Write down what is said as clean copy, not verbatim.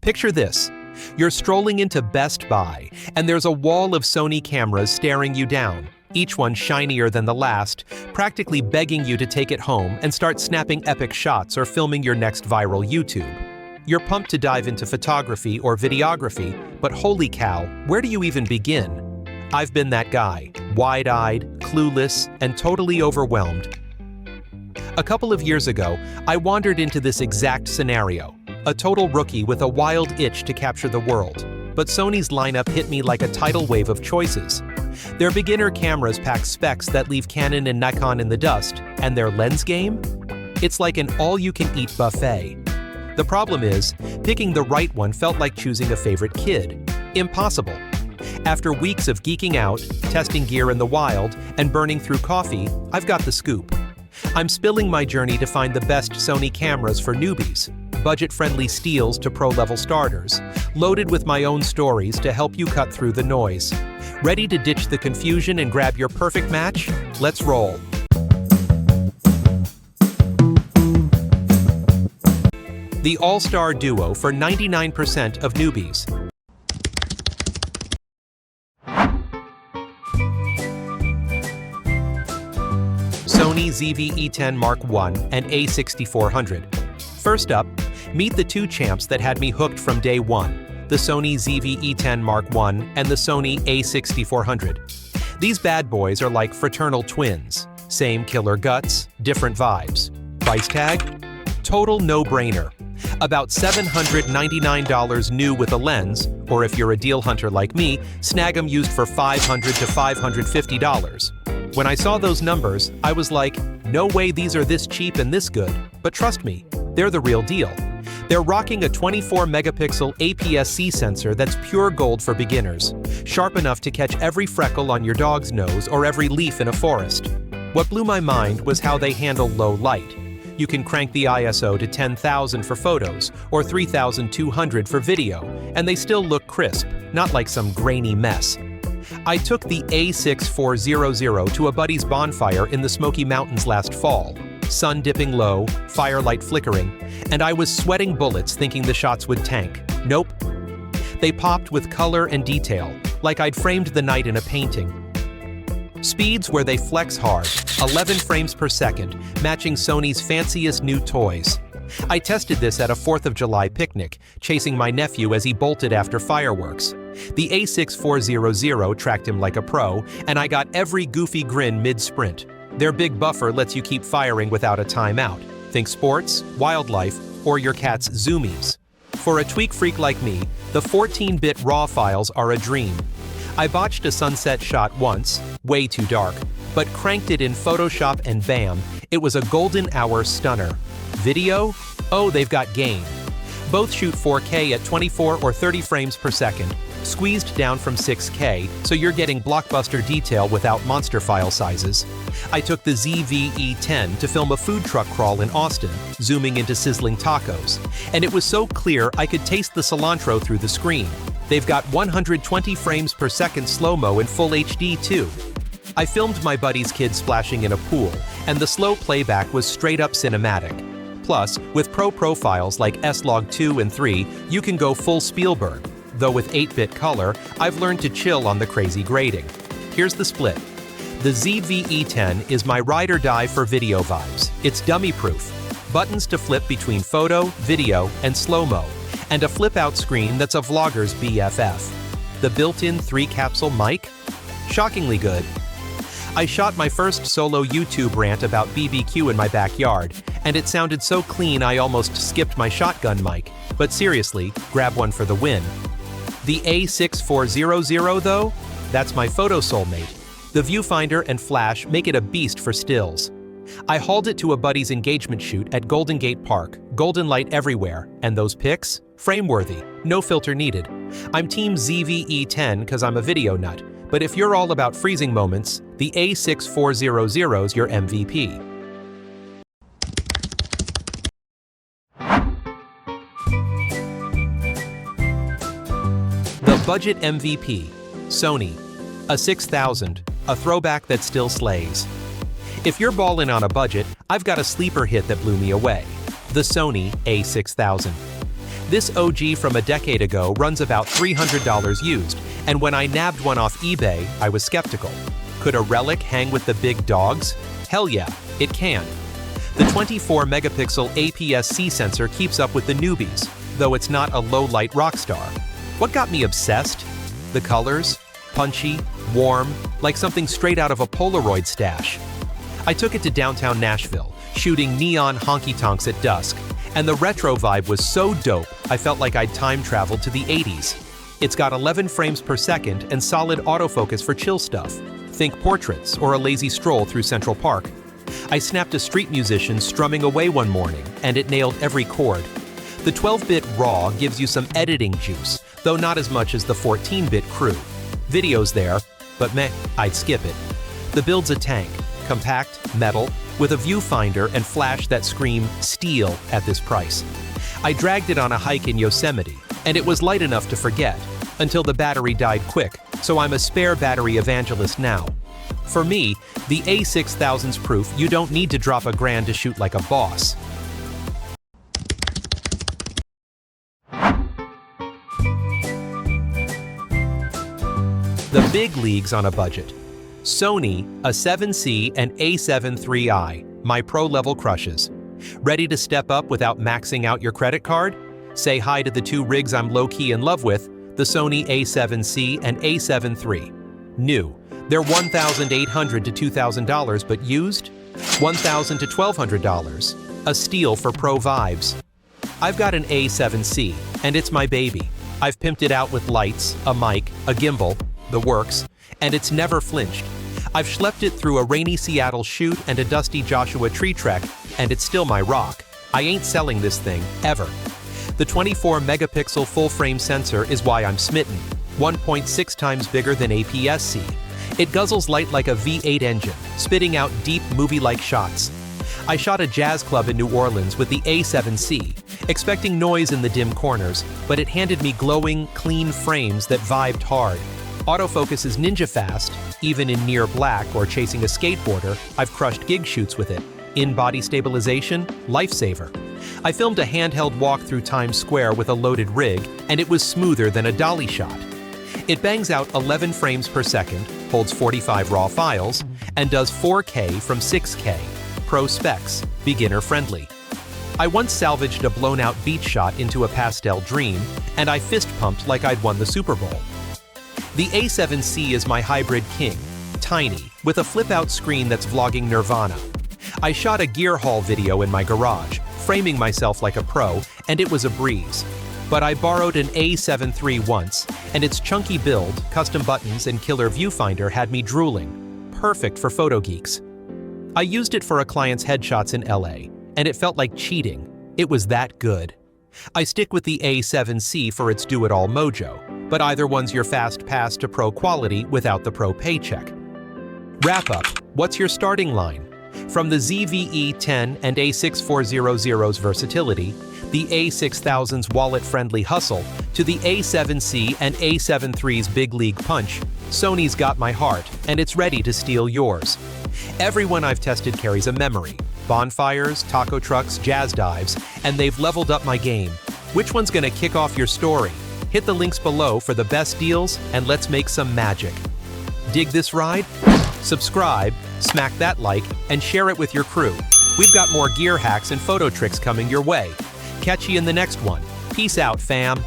Picture this. You're strolling into Best Buy, and there's a wall of Sony cameras staring you down, each one shinier than the last, practically begging you to take it home and start snapping epic shots or filming your next viral YouTube. You're pumped to dive into photography or videography, but holy cow, where do you even begin? I've been that guy, wide-eyed, clueless, and totally overwhelmed. A couple of years ago, I wandered into this exact scenario, a total rookie with a wild itch to capture the world. But Sony's lineup hit me like a tidal wave of choices. Their beginner cameras pack specs that leave Canon and Nikon in the dust, and their lens game? It's like an all-you-can-eat buffet. The problem is, picking the right one felt like choosing a favorite kid. Impossible. After weeks of geeking out, testing gear in the wild, and burning through coffee, I've got the scoop. I'm spilling my journey to find the best Sony cameras for newbies, budget-friendly steals to pro-level starters, loaded with my own stories to help you cut through the noise. Ready to ditch the confusion and grab your perfect match? Let's roll. The all-star duo for 99% of newbies. Sony ZV-E10 Mark I and A6400. First up, meet the two champs that had me hooked from day one, the Sony ZV-E10 Mark I and the Sony A6400. These bad boys are like fraternal twins. Same killer guts, different vibes. Price tag? Total no-brainer. About $799 new with a lens, or if you're a deal hunter like me, snag them used for $500 to $550. When I saw those numbers, I was like, no way these are this cheap and this good, but trust me, they're the real deal. They're rocking a 24-megapixel APS-C sensor that's pure gold for beginners, sharp enough to catch every freckle on your dog's nose or every leaf in a forest. What blew my mind was how they handle low light. You can crank the ISO to 10,000 for photos or 3,200 for video, and they still look crisp, not like some grainy mess. I took the A6400 to a buddy's bonfire in the Smoky Mountains last fall. Sun dipping low, firelight flickering, and I was sweating bullets thinking the shots would tank. Nope. They popped with color and detail, like I'd framed the night in a painting. Speeds where they flex hard, 11 frames per second, matching Sony's fanciest new toys. I tested this at a 4th of July picnic, chasing my nephew as he bolted after fireworks. The A6400 tracked him like a pro, and I got every goofy grin mid-sprint. Their big buffer lets you keep firing without a timeout. Think sports, wildlife, or your cat's zoomies. For a tweak freak like me, the 14-bit RAW files are a dream. I botched a sunset shot once, way too dark, but cranked it in Photoshop and bam, it was a golden hour stunner. Video? Oh, they've got game. Both shoot 4K at 24 or 30 frames per second, squeezed down from 6K, so you're getting blockbuster detail without monster file sizes. I took the ZV-E10 to film a food truck crawl in Austin, zooming into sizzling tacos, and it was so clear I could taste the cilantro through the screen. They've got 120 frames per second slow-mo in full HD too. I filmed my buddy's kid splashing in a pool, and the slow playback was straight up cinematic. Plus, with pro profiles like S-Log 2 and 3, you can go full Spielberg. Though with 8-bit color, I've learned to chill on the crazy grading. Here's the split. The ZV-E10 is my ride or die for video vibes. It's dummy-proof. Buttons to flip between photo, video, and slow-mo, and a flip-out screen that's a vlogger's BFF. The built-in 3-capsule mic? Shockingly good. I shot my first solo YouTube rant about BBQ in my backyard, and it sounded so clean I almost skipped my shotgun mic. But seriously, grab one for the win. The A6400 though? That's my photo soulmate. The viewfinder and flash make it a beast for stills. I hauled it to a buddy's engagement shoot at Golden Gate Park, golden light everywhere, and those pics? Frame-worthy, no filter needed. I'm team ZV-E10 because I'm a video nut, but if you're all about freezing moments, the A6400's your MVP. The budget MVP, Sony. A 6000, a throwback that still slays. If you're ballin' on a budget, I've got a sleeper hit that blew me away. The Sony A6000. This OG from a decade ago runs about $300 used, and when I nabbed one off eBay, I was skeptical. Could a relic hang with the big dogs? Hell yeah, it can. The 24-megapixel APS-C sensor keeps up with the newbies, though it's not a low-light rock star. What got me obsessed? The colors. Punchy, warm, like something straight out of a Polaroid stash. I took it to downtown Nashville, shooting neon honky-tonks at dusk, and the retro vibe was so dope I felt like I'd time traveled to the 80s. It's got 11 frames per second and solid autofocus for chill stuff. Think portraits or a lazy stroll through Central Park. I snapped a street musician strumming away one morning, and it nailed every chord. The 12-bit RAW gives you some editing juice, though not as much as the 14-bit crew. Video's there, but meh, I'd skip it. The build's a tank, compact, metal, with a viewfinder and flash that scream steel at this price. I dragged it on a hike in Yosemite, and it was light enough to forget, until the battery died quick, so I'm a spare battery evangelist now. For me, the A6000's proof you don't need to drop $1,000 to shoot like a boss. The big leagues on a budget. Sony, a 7C and A7 III, my pro-level crushes. Ready to step up without maxing out your credit card? Say hi to the two rigs I'm low-key in love with, the Sony A7C and A7 III. New, they're $1,800 to $2,000, but used? $1,000 to $1,200. A steal for pro vibes. I've got an A7C, and it's my baby. I've pimped it out with lights, a mic, a gimbal, the works, and it's never flinched. I've schlepped it through a rainy Seattle shoot and a dusty Joshua Tree trek, and it's still my rock. I ain't selling this thing, ever. The 24-megapixel full-frame sensor is why I'm smitten, 1.6 times bigger than APS-C. It guzzles light like a V8 engine, spitting out deep movie-like shots. I shot a jazz club in New Orleans with the A7C, expecting noise in the dim corners, but it handed me glowing, clean frames that vibed hard. Autofocus is ninja fast, even in near black or chasing a skateboarder. I've crushed gig shoots with it. In-body stabilization, lifesaver. I filmed a handheld walk through Times Square with a loaded rig, and it was smoother than a dolly shot. It bangs out 11 frames per second, holds 45 RAW files, and does 4K from 6K. Pro specs, beginner friendly. I once salvaged a blown-out beach shot into a pastel dream, and I fist-pumped like I'd won the Super Bowl. The A7C is my hybrid king, tiny, with a flip-out screen that's vlogging Nirvana. I shot a gear haul video in my garage, framing myself like a pro, and it was a breeze. But I borrowed an A7 III once, and its chunky build, custom buttons, and killer viewfinder had me drooling. Perfect for photo geeks. I used it for a client's headshots in LA, and it felt like cheating. It was that good. I stick with the A7C for its do-it-all mojo, but either one's your fast pass to pro quality without the pro paycheck. Wrap up, what's your starting line? From the ZVE10 and A6400's versatility, the A6000's wallet-friendly hustle, to the A7C and A7 III's big league punch, Sony's got my heart, and it's ready to steal yours. Everyone I've tested carries a memory. Bonfires, taco trucks, jazz dives, and they've leveled up my game. Which one's gonna kick off your story? Hit the links below for the best deals, and let's make some magic. Dig this ride? Subscribe, smack that like, and share it with your crew. We've got more gear hacks and photo tricks coming your way. Catch you in the next one. Peace out, fam.